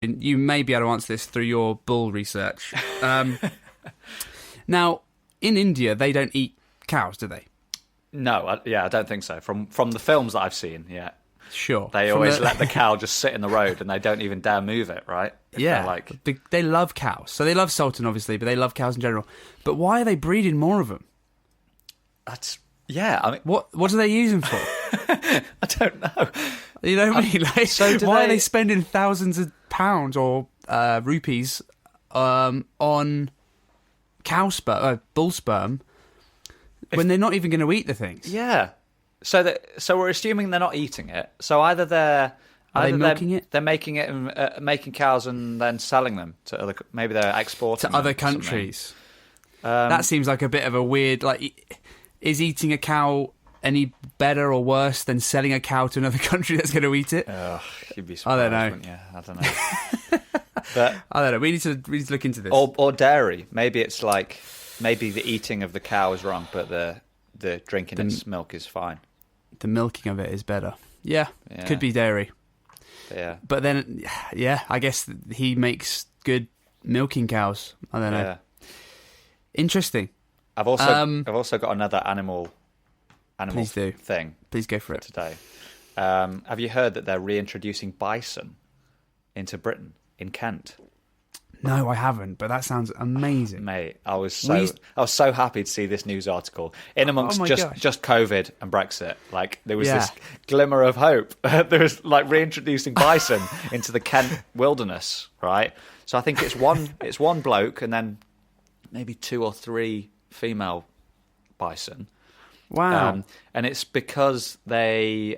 You may be able to answer this through your bull research. Now, in India, they don't eat cows, do they? No, I don't think so. From the films that I've seen, yeah. Sure. They always let the cow just sit in the road and they don't even dare move it, right? Yeah. They love cows. So they love Sultan, obviously, but they love cows in general. But why are they breeding more of them? I mean... What do they use them for? I don't know. You know what I mean? Like, so why are they spending thousands of pounds or rupees on bull sperm when they're not even going to eat the things? Yeah. So we're assuming they're not eating it. So either they're milking it. They're making it and making cows and then selling them to maybe they're exporting to other countries. That seems like a bit of a weird. Like, is eating a cow any better or worse than selling a cow to another country that's going to eat it? You'd be surprised, I don't know. I don't know. But I don't know. We need to look into this. Or dairy. Maybe it's like the eating of the cow is wrong, but the drinking its milk is fine. The milking of it is better. Yeah. Could be dairy. Yeah. But then, I guess he makes good milking cows. I don't know. Yeah. Interesting. I've also got another animal Please do. thing. Please go for it today. Have you heard that they're reintroducing bison into Britain in Kent? No, I haven't, but that sounds amazing. Mate, I was so happy to see this news article in amongst just COVID and Brexit. Like, there was this glimmer of hope. There was like reintroducing bison into the Kent wilderness, right? So I think it's one bloke and then maybe 2 or 3 female bison. Wow. And it's because they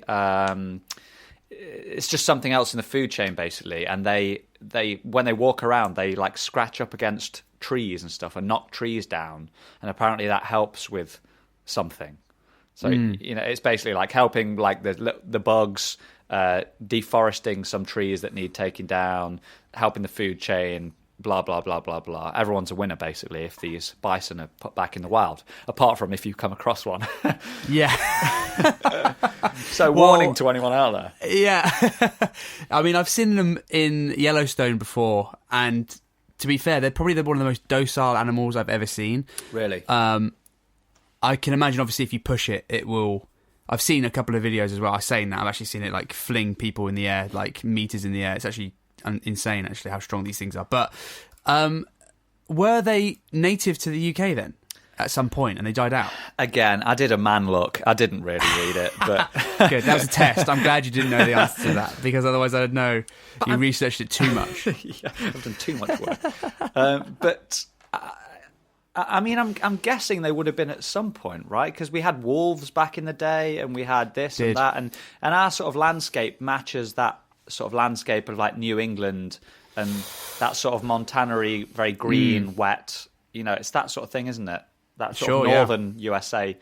it's just something else in the food chain, basically, and they when they walk around, they like scratch up against trees and stuff and knock trees down, and apparently that helps with something. So it's basically like helping like the bugs, deforesting some trees that need taking down, helping the food chain, blah blah blah blah blah. Everyone's a winner, basically, if these bison are put back in the wild, apart from if you come across one. Yeah. So warning to anyone out there. Yeah. I mean, I've seen them in Yellowstone before, and to be fair, they're probably one of the most docile animals I've ever seen. Really? I can imagine, obviously, if you push it, it will... I've seen a couple of videos as well. I say now, I've actually seen it like fling people in the air, like meters in the air. It's actually insane, actually, how strong these things are. But were they native to the UK then at some point, and they died out? Again, I did a man look. I didn't really read it, but good. That was a test. I'm glad you didn't know the answer to that, because otherwise I'd know you researched it too much. Yeah, I've done too much work. But I mean, I'm guessing they would have been at some point, right? Because we had wolves back in the day, and we had this and that, and our sort of landscape matches that sort of landscape of like New England and that sort of Montana-y, very green, wet. You know, it's that sort of thing, isn't it? That sort of northern USA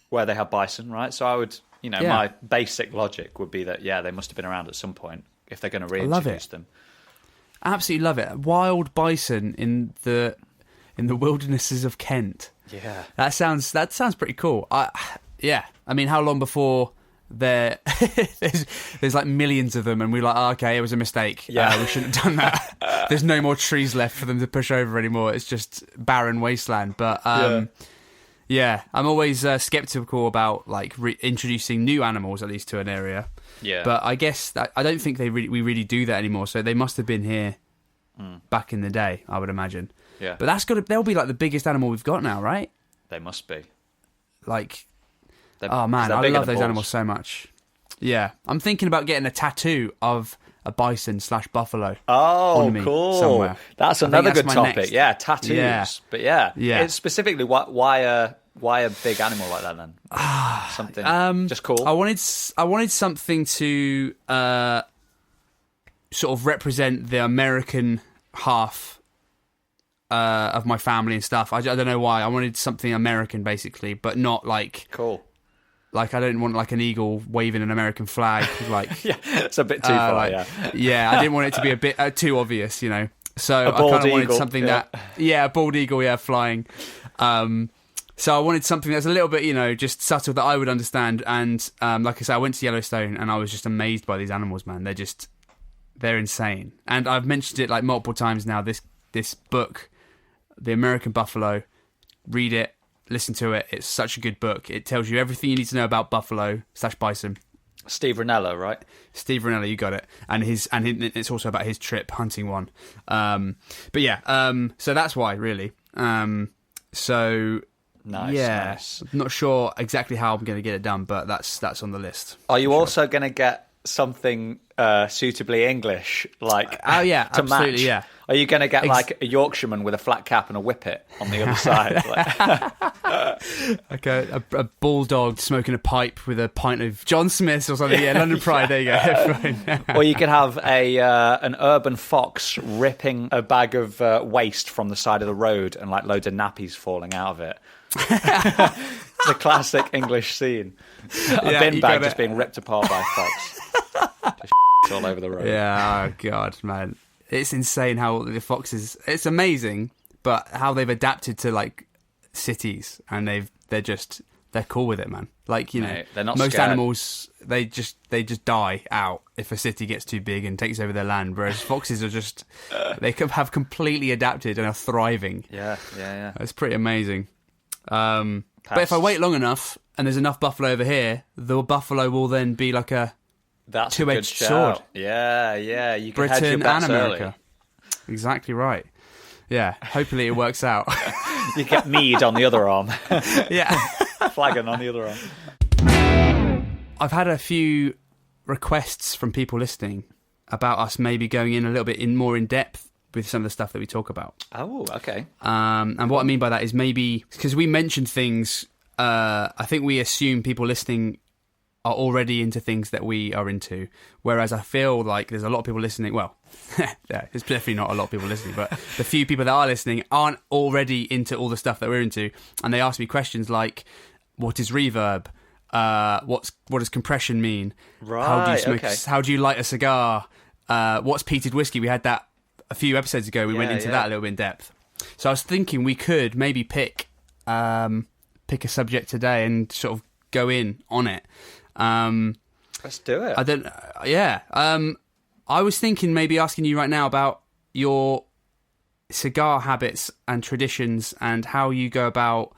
where they have bison, right? So I would, my basic logic would be that, they must have been around at some point if they're going to reintroduce them. Absolutely love it. Wild bison in the wildernesses of Kent. Yeah. That sounds pretty cool. I mean, how long before there's like millions of them and we're like, okay, it was a mistake. We shouldn't have done that. There's no more trees left for them to push over anymore. It's just barren wasteland. But I'm always skeptical about like introducing new animals, at least to an area. Yeah. But I guess I don't think we really do that anymore. So they must have been here back in the day, I would imagine. Yeah. But they'll be like the biggest animal we've got now, right? They must be. Like, oh man, I love those animals so much. Yeah. I'm thinking about getting a tattoo of a bison/buffalo. Oh, on me cool. Somewhere. That's another good topic. Next. Yeah, tattoos. Yeah. But yeah. It's specifically why a big animal like that then? Something just cool. I wanted something to sort of represent the American half of my family and stuff. I don't know why. I wanted something American, basically, but not like... Cool. Like, I don't want like an eagle waving an American flag. Like, yeah, it's a bit too far, Yeah, I didn't want it to be a bit too obvious, So I kind of wanted something a bald eagle, flying. So I wanted something that's a little bit, just subtle that I would understand. And like I said, I went to Yellowstone and I was just amazed by these animals, man. They're just they're insane. And I've mentioned it like multiple times now. This book, The American Buffalo, read it, listen to it. It's such a good book. It tells you everything you need to know about buffalo/bison. Steve Ranella, right? Steve Ranella, you got it. And it's also about his trip hunting one. But yeah, so that's why, really. So nice. I'm not sure exactly how I'm going to get it done, but that's on the list. Are you also going to get something suitably English, like to absolutely, match? Yeah. Are you going to get like a Yorkshireman with a flat cap and a whippet on the other side? Like a bulldog smoking a pipe with a pint of John Smith's or something. Yeah, London Pride. There you go. Or you could have an urban fox ripping a bag of waste from the side of the road and like loads of nappies falling out of it. The classic English scene. A bin bag just being ripped apart by a fox. Just all over the road. Yeah, oh God, man. It's insane how the foxes... It's amazing, but how they've adapted to, like, cities, and they're cool with it, man. Like, you know, they're not most scared. Animals, they just die out if a city gets too big and takes over their land, whereas foxes are just... They have completely adapted and are thriving. Yeah. It's pretty amazing. But if I wait long enough, and there's enough buffalo over here, the buffalo will then be like a... That's two-edged a good sword. Yeah. You can hedge your Britain bets and America. early. Exactly right. Yeah, hopefully it works out. You get mead on the other arm. Yeah. Flagon on the other arm. I've had a few requests from people listening about us maybe going in a little bit more in depth with some of the stuff that we talk about. Oh, okay. And what I mean by that is maybe... Because we mentioned things... I think we assume people listening are already into things that we are into, whereas I feel like there's a lot of people listening. Well, there's definitely not a lot of people listening, but the few people that are listening aren't already into all the stuff that we're into, and they ask me questions like, "What is reverb? What does compression mean? Right, how do you smoke? okay. How do you light a cigar? What's peated whiskey?" We had that a few episodes ago. We went into that a little bit in depth. So I was thinking we could maybe pick a subject today and sort of go in on it. Let's do it. I was thinking maybe asking you right now about your cigar habits and traditions and how you go about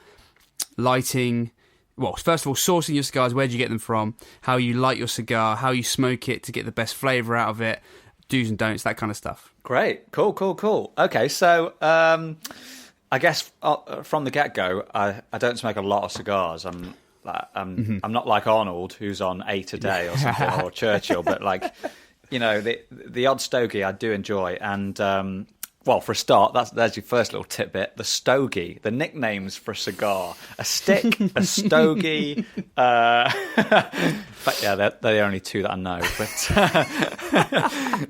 lighting. Well, first of all, sourcing your cigars. Where do you get them from? How you light your cigar? How you smoke it to get the best flavour out of it? Do's and don'ts, that kind of stuff. Great. Cool. Okay, so I guess from the get-go, I don't smoke a lot of cigars. I'm not like Arnold, who's on 8 a day or something, or Churchill, but like, you know, the odd stogie I do enjoy. And, well, for a start, there's your first little tidbit. The stogie, the nicknames for a cigar. A stick, a stogie. But yeah, they're the only two that I know.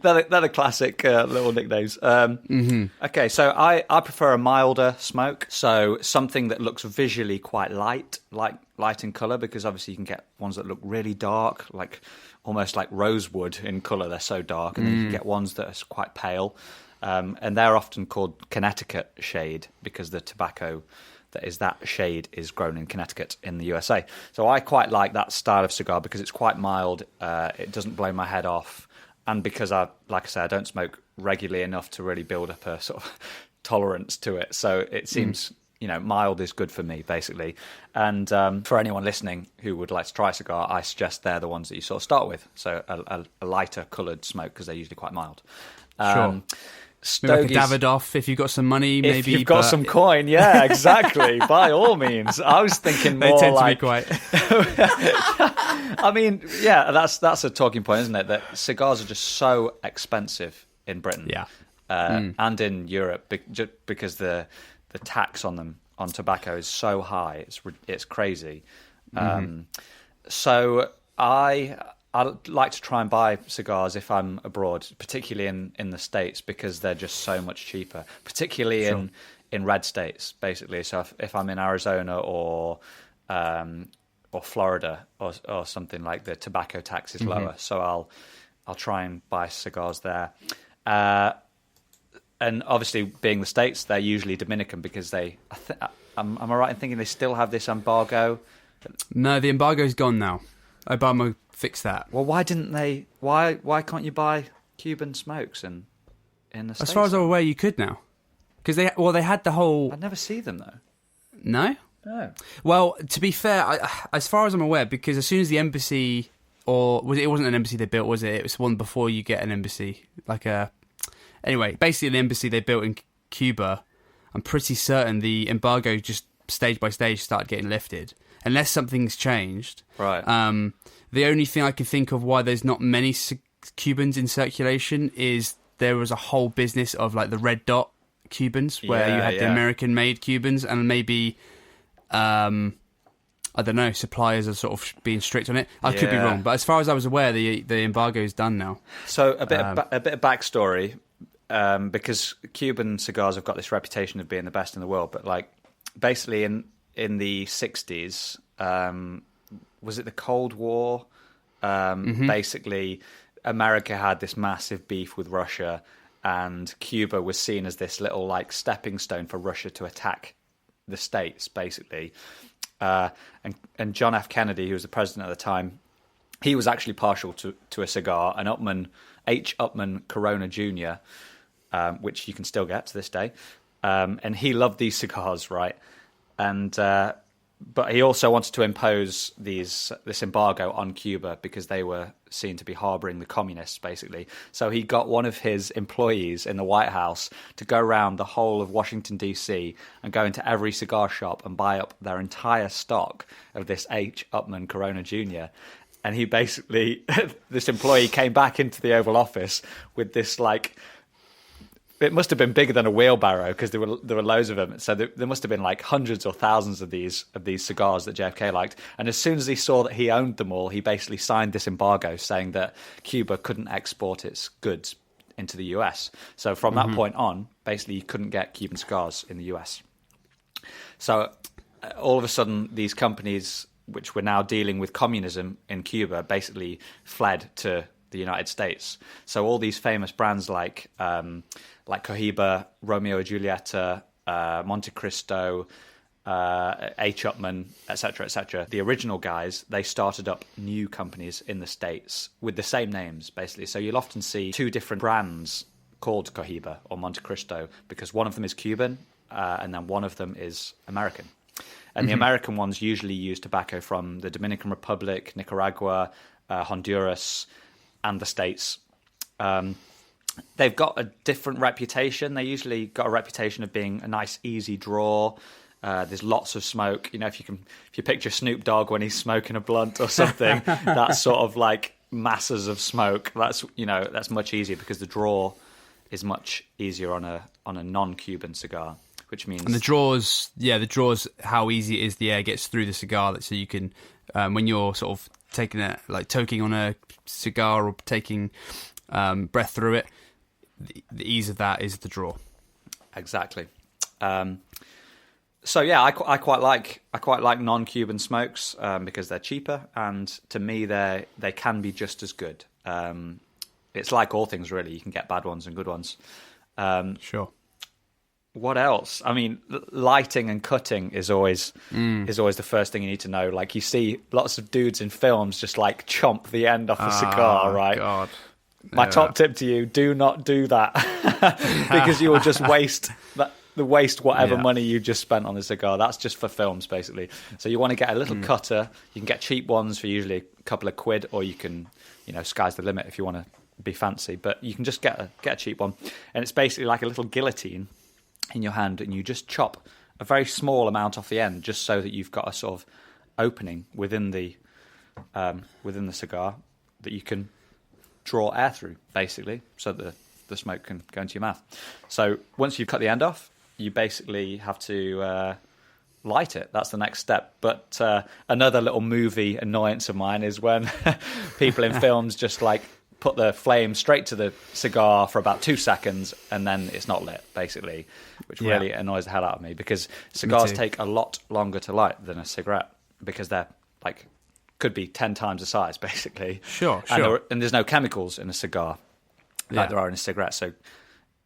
But they're the classic little nicknames. Okay, so I prefer a milder smoke. So something that looks visually quite light in colour, because obviously you can get ones that look really dark, like almost like rosewood in colour. They're so dark. And then you can get ones that are quite pale. And they're often called Connecticut shade because the tobacco that is that shade is grown in Connecticut in the USA. So I quite like that style of cigar because it's quite mild. It doesn't blow my head off. And because I don't smoke regularly enough to really build up a sort of tolerance to it. So it seems, mild is good for me, basically. And for anyone listening who would like to try a cigar, I suggest they're the ones that you sort of start with. So a lighter coloured smoke because they're usually quite mild. Sure. Maybe like a Davidoff, if you've got some money, maybe. If you've got some coin, yeah, exactly. By all means. I was thinking more they tend like... to be quite... I mean, yeah, that's a talking point, isn't it? That cigars are just so expensive in Britain. Yeah. And in Europe, just because the tax on them, on tobacco, is so high. It's crazy. So I like to try and buy cigars if I'm abroad, particularly in the States, because they're just so much cheaper, particularly in red states, basically. So if I'm in Arizona or Florida or something, like, the tobacco tax is lower. So I'll try and buy cigars there. And obviously, being the States, they're usually Dominican because am I right in thinking they still have this embargo? No, the embargo's gone now. Obama fixed that. Well, why didn't they? Why can't you buy Cuban smokes in the States? As far as I'm aware, you could now. Because they had the whole... I'd never see them, though. No? No. Well, to be fair, as far as I'm aware, because as soon as the embassy... Or it wasn't an embassy they built, was it? It was one before you get an embassy. Anyway, basically the embassy they built in Cuba, I'm pretty certain the embargo just stage by stage started getting lifted. Unless something's changed. Right. The only thing I can think of why there's not many Cubans in circulation is there was a whole business of like the red dot Cubans where you had the American-made Cubans and maybe... I don't know, suppliers are sort of being strict on it. I could be wrong, but as far as I was aware, the embargo is done now. So a bit of backstory, because Cuban cigars have got this reputation of being the best in the world, but like basically in the 60s, was it the Cold War? Basically, America had this massive beef with Russia, and Cuba was seen as this little like stepping stone for Russia to attack the States, basically. And John F. Kennedy, who was the president at the time, he was actually partial to a cigar, an H. Upmann Corona Jr., which you can still get to this day. And he loved these cigars, right? And but he also wanted to impose this embargo on Cuba because they were seen to be harboring the communists, basically. So he got one of his employees in the White House to go around the whole of Washington, D.C. and go into every cigar shop and buy up their entire stock of this H. Upmann Corona Jr. And he basically, this employee came back into the Oval Office with this like... It must have been bigger than a wheelbarrow because there were loads of them. So there must have been like hundreds or thousands of these cigars that JFK liked. And as soon as he saw that he owned them all, he basically signed this embargo saying that Cuba couldn't export its goods into the US. So from that point on, basically you couldn't get Cuban cigars in the US. So all of a sudden, these companies, which were now dealing with communism in Cuba, basically fled to the United States. So all these famous brands like Cohiba, Romeo and Julieta, Monte Cristo, H. Upmann, etc., the original guys, they started up new companies in the States with the same names, basically. So you'll often see two different brands called Cohiba or Monte Cristo because one of them is Cuban and then one of them is American. And the American ones usually use tobacco from the Dominican Republic, Nicaragua, Honduras, and the States. They've got a different reputation. They usually got a reputation of being a nice, easy draw. There's lots of smoke. You know, if you picture Snoop Dogg when he's smoking a blunt or something, that's sort of like masses of smoke. That's much easier because the draw is much easier on a non-Cuban cigar, which means and the draws, how easy it is the air gets through the cigar. So you can, when you're sort of taking it, like toking on a cigar or taking breath through it, the ease of that is the draw. Exactly. So yeah, I quite like non-Cuban smokes because they're cheaper, and to me they can be just as good. It's like all things, really. You can get bad ones and good ones. Sure. What else? I mean, lighting and cutting is always the first thing you need to know. Like you see lots of dudes in films just like chomp the end off a cigar, right? God. My top tip to you: do not do that because you will just waste whatever money you just spent on the cigar. That's just for films, basically. So you want to get a little cutter. You can get cheap ones for usually a couple of quid, or you can, sky's the limit if you want to be fancy. But you can just get a cheap one, and it's basically like a little guillotine in your hand, and you just chop a very small amount off the end, just so that you've got a sort of opening within the cigar that you can draw air through, basically, so that the smoke can go into your mouth. So once you've cut the end off, you basically have to light it. That's the next step. But another little movie annoyance of mine is when people in films just like put the flame straight to the cigar for about 2 seconds and then it's not lit, basically, which really annoys the hell out of me because cigars take a lot longer to light than a cigarette because they're like could be 10 times the size, basically. Sure. And there's no chemicals in a cigar like there are in a cigarette. So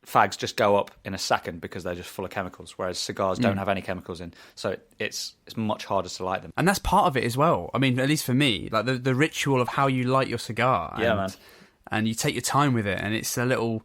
fags just go up in a second because they're just full of chemicals, whereas cigars don't have any chemicals in. So it's much harder to light them. And that's part of it as well. I mean, at least for me, like the ritual of how you light your cigar. Yeah, man. and you take your time with it, and it's a little